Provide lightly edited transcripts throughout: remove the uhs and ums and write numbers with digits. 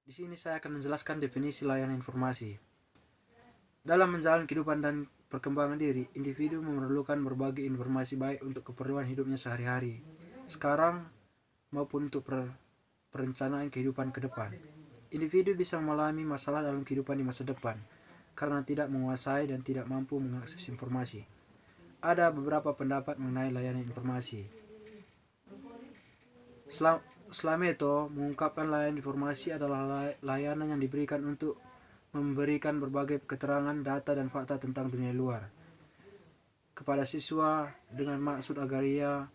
Di sini saya akan menjelaskan definisi layanan informasi. Dalam menjalani kehidupan dan perkembangan diri, individu memerlukan berbagai informasi baik untuk keperluan hidupnya sehari-hari, sekarang maupun untuk perencanaan kehidupan ke depan. Individu bisa mengalami masalah dalam kehidupan di masa depan karena tidak menguasai dan tidak mampu mengakses informasi. Ada beberapa pendapat mengenai layanan informasi. Slameto mengungkapkan layanan informasi adalah layanan yang diberikan untuk memberikan berbagai keterangan, data, dan fakta tentang dunia luar kepada siswa dengan maksud agar ia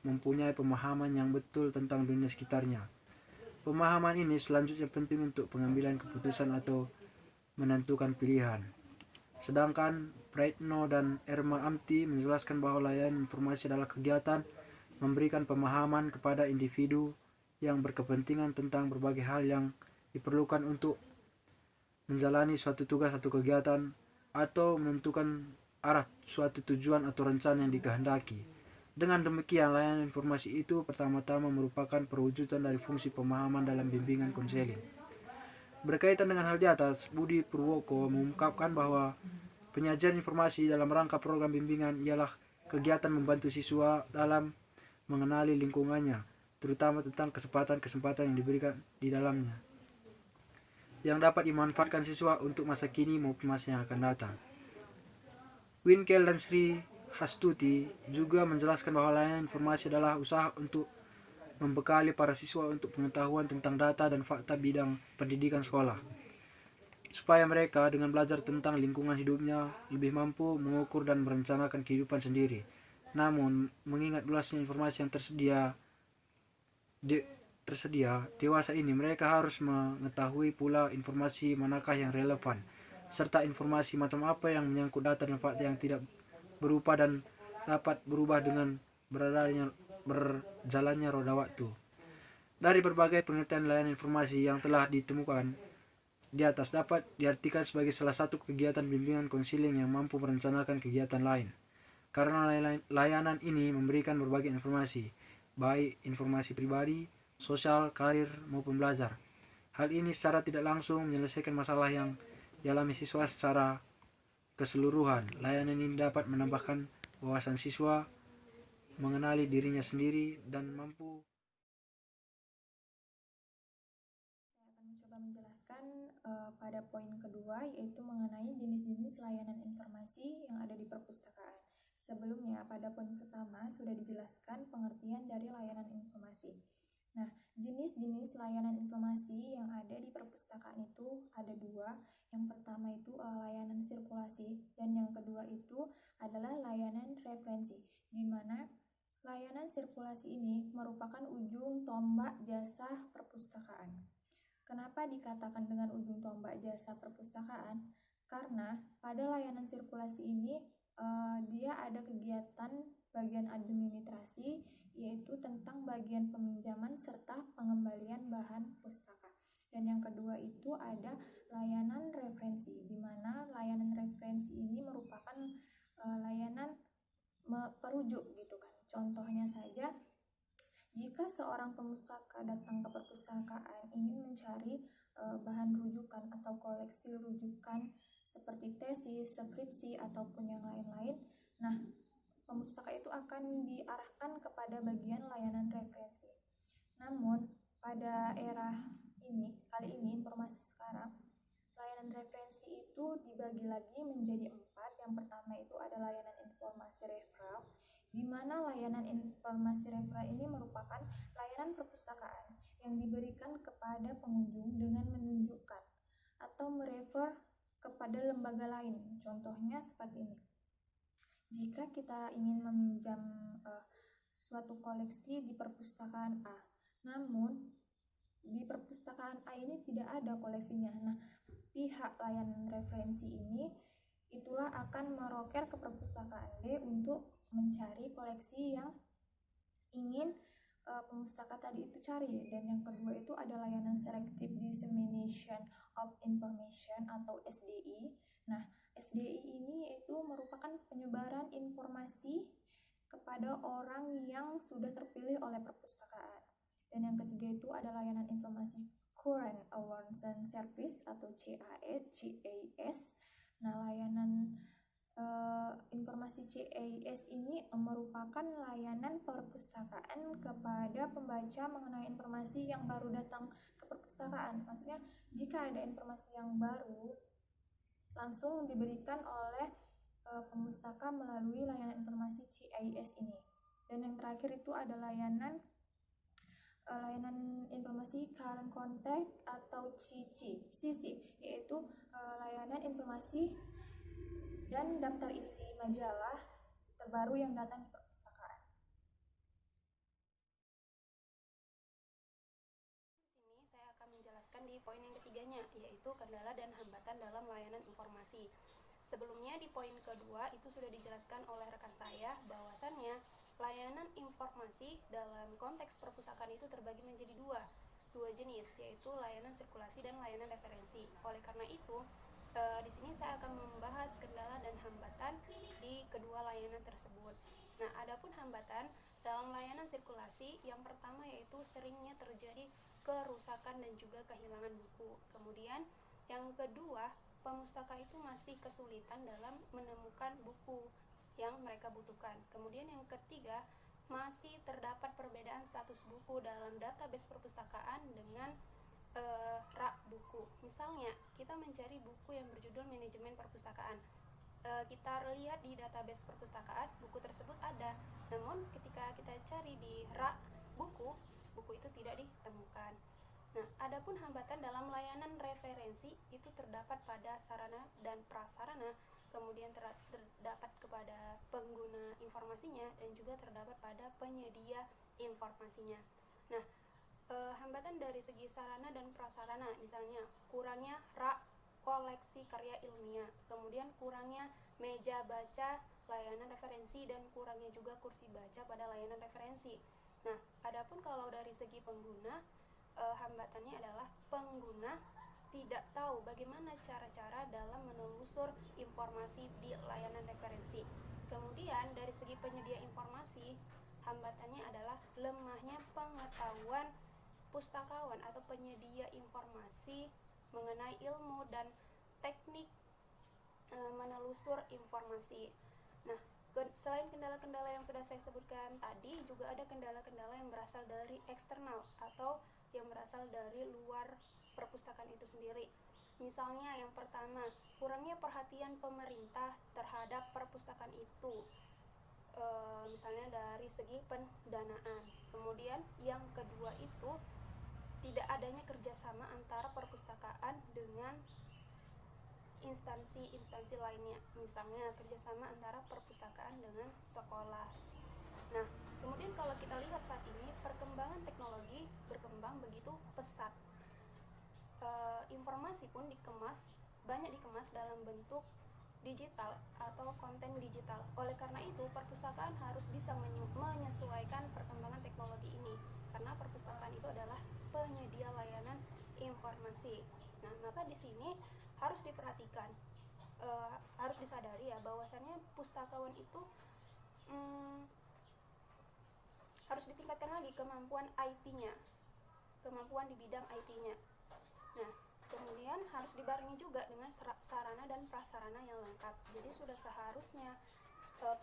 mempunyai pemahaman yang betul tentang dunia sekitarnya. Pemahaman ini selanjutnya penting untuk pengambilan keputusan atau menentukan pilihan. Sedangkan Praetno dan Erma Amti menjelaskan bahwa layanan informasi adalah kegiatan memberikan pemahaman kepada individu yang berkepentingan tentang berbagai hal yang diperlukan untuk menjalani suatu tugas atau kegiatan atau menentukan arah suatu tujuan atau rencana yang dikehendaki. Dengan demikian, layanan informasi itu pertama-tama merupakan perwujudan dari fungsi pemahaman dalam bimbingan konseling. Berkaitan dengan hal di atas, Budi Purwoko mengungkapkan bahwa penyajian informasi dalam rangka program bimbingan ialah kegiatan membantu siswa dalam mengenali lingkungannya, terutama tentang kesempatan-kesempatan yang diberikan di dalamnya, yang dapat dimanfaatkan siswa untuk masa kini maupun masa yang akan datang. Winkel dan Sri Hastuti juga menjelaskan bahwa layanan informasi adalah usaha untuk membekali para siswa untuk pengetahuan tentang data dan fakta bidang pendidikan sekolah, supaya mereka dengan belajar tentang lingkungan hidupnya lebih mampu mengukur dan merencanakan kehidupan sendiri. Namun, mengingat luasnya informasi yang tersedia, dewasa ini mereka harus mengetahui pula informasi manakah yang relevan, serta informasi macam apa yang menyangkut data dan fakta yang tidak berupa dan dapat berubah dengan berjalannya roda waktu. Dari berbagai penelitian layanan informasi yang telah ditemukan di atas dapat diartikan sebagai salah satu kegiatan bimbingan konseling yang mampu merencanakan kegiatan lain. Karena layanan ini memberikan berbagai informasi, baik informasi pribadi, sosial, karir, maupun belajar. Hal ini secara tidak langsung menyelesaikan masalah yang dialami siswa secara keseluruhan. Layanan ini dapat menambahkan wawasan siswa, mengenali dirinya sendiri, dan mampu. Saya akan mencoba menjelaskan pada poin kedua, yaitu mengenai jenis-jenis layanan informasi yang ada di perpustakaan. Sebelumnya, pada poin pertama sudah dijelaskan pengertian dari layanan informasi. Nah, jenis-jenis layanan informasi yang ada di perpustakaan itu ada dua. Yang pertama itu layanan sirkulasi, dan yang kedua itu adalah layanan referensi, di mana layanan sirkulasi ini merupakan ujung tombak jasa perpustakaan. Kenapa dikatakan dengan ujung tombak jasa perpustakaan? Karena pada layanan sirkulasi ini dia ada kegiatan bagian administrasi, yaitu tentang bagian peminjaman serta pengembalian bahan pustaka. Dan yang kedua itu ada layanan referensi, di mana layanan referensi ini merupakan layanan perujuk gitu kan. Contohnya saja, jika seorang pemustaka datang ke perpustakaan ingin mencari bahan rujukan atau koleksi rujukan seperti tesis, skripsi, ataupun yang lain-lain, nah pemustaka itu akan diarahkan kepada bagian layanan referensi. Namun pada era kali ini informasi sekarang, layanan referensi itu dibagi lagi menjadi 4. Yang pertama itu ada layanan informasi referral, di mana layanan informasi referral ini merupakan layanan perpustakaan yang diberikan kepada pengunjung dengan menunjukkan atau merefer kepada lembaga lain. Contohnya seperti ini. Jika kita ingin meminjam suatu koleksi di perpustakaan A, namun di perpustakaan A ini tidak ada koleksinya. Nah, pihak layanan referensi ini itulah akan meroker ke perpustakaan B untuk mencari koleksi yang ingin pemustaka tadi itu cari. Dan yang kedua itu ada layanan Selective Dissemination of Information atau SDI. Nah, SDI ini yaitu merupakan penyebaran informasi kepada orang yang sudah terpilih oleh perpustakaan. Dan yang ketiga itu ada layanan informasi Current Announcement Service atau CAS. Nah, layanan informasi CAS ini merupakan layanan perpustakaan kepada pembaca mengenai informasi yang baru datang ke perpustakaan. Maksudnya, jika ada informasi yang baru, langsung diberikan oleh pemustaka melalui layanan informasi CAS ini. Dan yang terakhir itu ada layanan informasi Current Contact atau CC, yaitu layanan informasi dan daftar isi majalah terbaru yang datang di perpustakaan. Di sini saya akan menjelaskan di poin yang ketiganya, yaitu kendala dan hambatan dalam layanan informasi. Sebelumnya di poin kedua itu sudah dijelaskan oleh rekan saya bahwasannya layanan informasi dalam konteks perpustakaan itu terbagi menjadi dua jenis, yaitu layanan sirkulasi dan layanan referensi. Oleh karena itu, di sini saya akan membahas kendala dan hambatan di kedua layanan tersebut. Nah, adapun hambatan dalam layanan sirkulasi, yang pertama yaitu seringnya terjadi kerusakan dan juga kehilangan buku. Kemudian yang kedua, pemustaka itu masih kesulitan dalam menemukan buku yang mereka butuhkan. Kemudian yang ketiga, masih terdapat perbedaan status buku dalam database perpustakaan dengan rak buku. Misalnya, kita mencari buku yang berjudul manajemen perpustakaan. Kita lihat di database perpustakaan, buku tersebut ada. Namun, ketika kita cari di rak buku itu tidak ditemukan. Nah, adapun hambatan dalam layanan referensi itu terdapat pada sarana dan prasarana, kemudian terdapat kepada pengguna informasinya, dan juga terdapat pada penyedia informasinya. Nah, hambatan dari segi sarana dan prasarana, misalnya kurangnya rak koleksi karya ilmiah, kemudian kurangnya meja baca layanan referensi, dan kurangnya juga kursi baca pada layanan referensi. Nah, adapun kalau dari segi pengguna, hambatannya adalah pengguna tidak tahu bagaimana cara-cara dalam menelusur informasi di layanan referensi. Kemudian dari segi penyedia informasi, hambatannya adalah lemahnya pengetahuan pustakawan atau penyedia informasi mengenai ilmu dan teknik menelusur informasi. Nah, selain kendala-kendala yang sudah saya sebutkan tadi, juga ada kendala-kendala yang berasal dari eksternal atau yang berasal dari luar perpustakaan itu sendiri. Misalnya yang pertama, kurangnya perhatian pemerintah terhadap perpustakaan itu, misalnya dari segi pendanaan. Kemudian yang kedua itu tidak adanya kerjasama antara perpustakaan dengan instansi-instansi lainnya, misalnya kerjasama antara perpustakaan dengan sekolah. Nah, kemudian kalau kita lihat saat ini perkembangan teknologi berkembang begitu pesat. Informasi pun banyak dikemas dalam bentuk digital atau konten digital. Oleh karena itu, perpustakaan harus bisa menyesuaikan perkembangan teknologi ini, karena perpustakaan itu adalah penyedia layanan informasi. Nah, maka di sini harus diperhatikan, harus disadari ya, bahwasannya pustakawan itu harus ditingkatkan lagi kemampuan IT-nya, kemampuan di bidang IT-nya. Nah, kemudian harus dibarengi juga dengan sarana dan prasarana yang lengkap. Jadi sudah seharusnya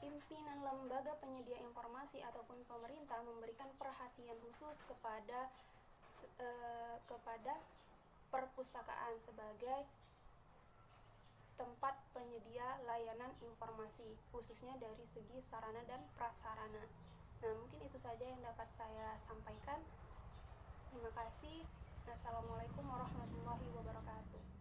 pimpinan lembaga penyedia informasi ataupun pemerintah memberikan perhatian khusus kepada perpustakaan sebagai tempat penyedia layanan informasi, khususnya dari segi sarana dan prasarana. Nah, mungkin itu saja yang dapat saya sampaikan. Terima kasih. Assalamualaikum warahmatullahi wabarakatuh.